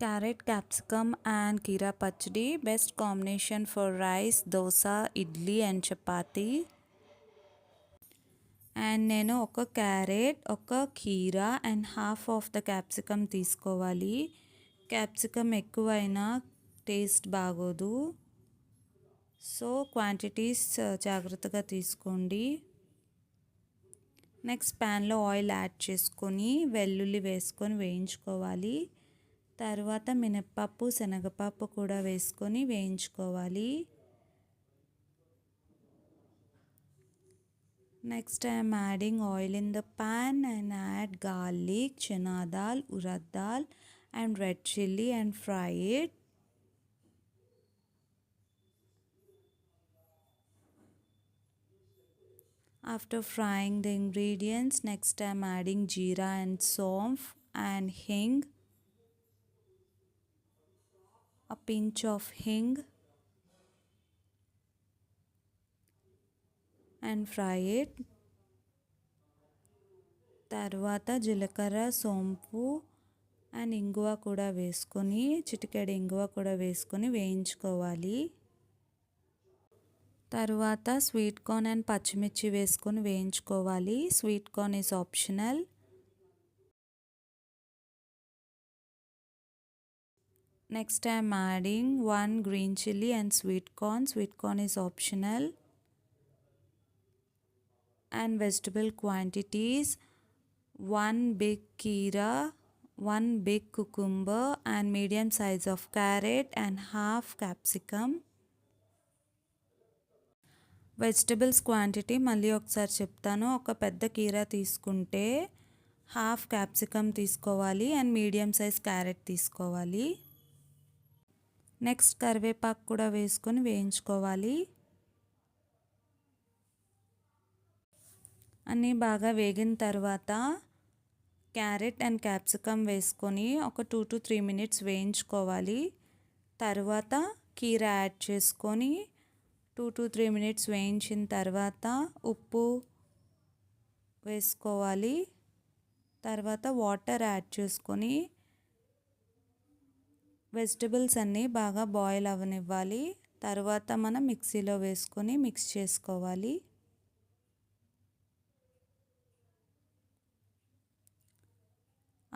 Carrot, capsicum and keera pachdi, best combination for rice, dosa, idli and chapati. And నేను ఒక carrot, ఒక కీరా and half of the capsicum తీసుకోవాలి. Capsicum ఎక్కువైనా taste బాగోదు, so quantities జాగ్రత్తగా తీసుకోండి. నెక్స్ట్ ప్యాన్లో ఆయిల్ యాడ్ చేసుకొని వెల్లుల్లి వేసుకొని వేయించుకోవాలి. తర్వాత మినప్పప్పు, శనగపప్పు కూడా వేసుకొని వేయించుకోవాలి. Next I am adding oil in the pan and add garlic, chana dal, urad dal and red chilli and fry it. After frying the ingredients, next I am adding jeera and saunf and hing, a pinch of hing and fry it. తర్వాత జీలకర్ర, సోంపు and ఇంగువ కూడా వేసుకొని, చిటికెడు ఇంగువ కూడా వేసుకొని వేయించుకోవాలి. తర్వాత స్వీట్ కార్న్ అండ్ పచ్చిమిర్చి వేసుకొని వేయించుకోవాలి. Sweet corn is optional. Next I am adding 1 green chilli and sweet corn. Sweet corn is optional. And vegetable quantities: 1 big keera, 1 big cucumber and medium size of carrot and half capsicum. Vegetables quantity మళ్ళీ ఒకసారి చెప్తాను. ఒక పెద్ద కీరా తీసుకుంటే half capsicum తీసుకోవాలి and medium size carrot తీసుకోవాలి. Next కరివేపాకు కూడా వేసుకొని వేయించుకోవాలి. అన్నీ బాగా వేగిన తర్వాత క్యారెట్ అండ్ క్యాప్సికమ్ వేసుకొని ఒక 2 to 3 minutes వేయించుకోవాలి. తర్వాత కీరా యాడ్ చేసుకొని 2 to 3 minutes వేయించిన తర్వాత ఉప్పు వేసుకోవాలి. తర్వాత వాటర్ యాడ్ చేసుకొని వెజిటబుల్స్ అన్నీ బాగా బాయిల్ అవ్వనివ్వాలి. తర్వాత మనం మిక్సీలో వేసుకొని మిక్స్ చేసుకోవాలి.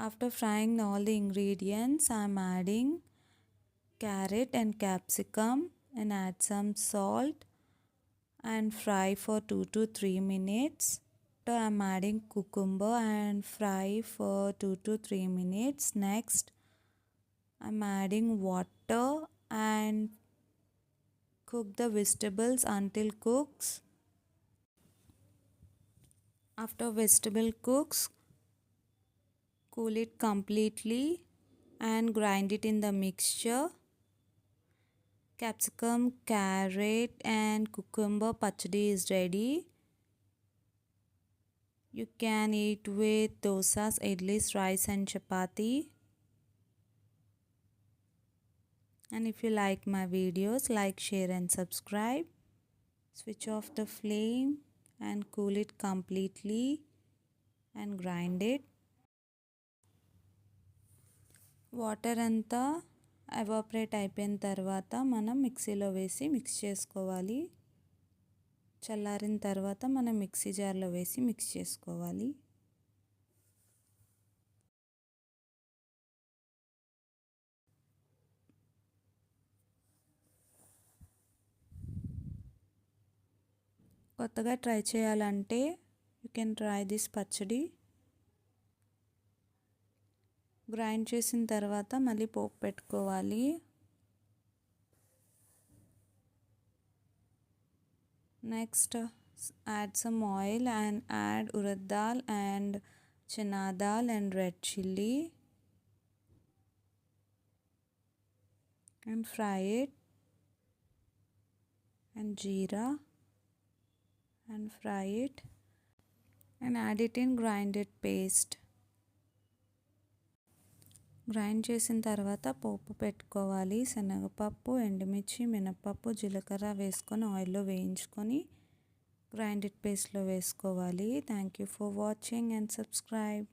After frying all the ingredients, I am adding carrot and capsicum and add some salt and fry for 2 to 3 minutes. So I am adding cucumber and fry for 2 to 3 minutes. Next I am adding water and cook the vegetables until cooks. After vegetable cooks, cool it completely and grind it in the mixture. Capsicum, carrot and cucumber pachdi is ready. You can eat with dosas, idlis, rice and chapati. And if you like my videos, like, share and subscribe. Switch off the flame and cool it completely and grind it. Water అంతా evaporate అయిపోయిన తర్వాత మనం మిక్సీలో వేసి mix చేసుకోవాలి. చల్లారిన తర్వాత మనం మిక్సీ జార్లో వేసి మిక్స్ చేసుకోవాలి. కొత్తగా ట్రై చేయాలంటే యూ కెన్ ట్రై దిస్ పచ్చడి. గ్రైండ్ చేసిన తర్వాత మళ్ళీ పోపు పెట్టుకోవాలి. Next add some oil and add urad dal and chana dal and red chilli and fry it, and jeera and fry it and add it in grinded paste. Grind చేసిన తర్వాత పోపు పెట్టుకోవాలి. శనగపప్పు, ఎండుమిర్చి, మినపప్పు, జీలకర్ర వేసుకొని ఆయిల్లో వేయించుకొని గ్రైండెడ్ పేస్ట్లో వేసుకోవాలి. Thank you for watching and subscribe.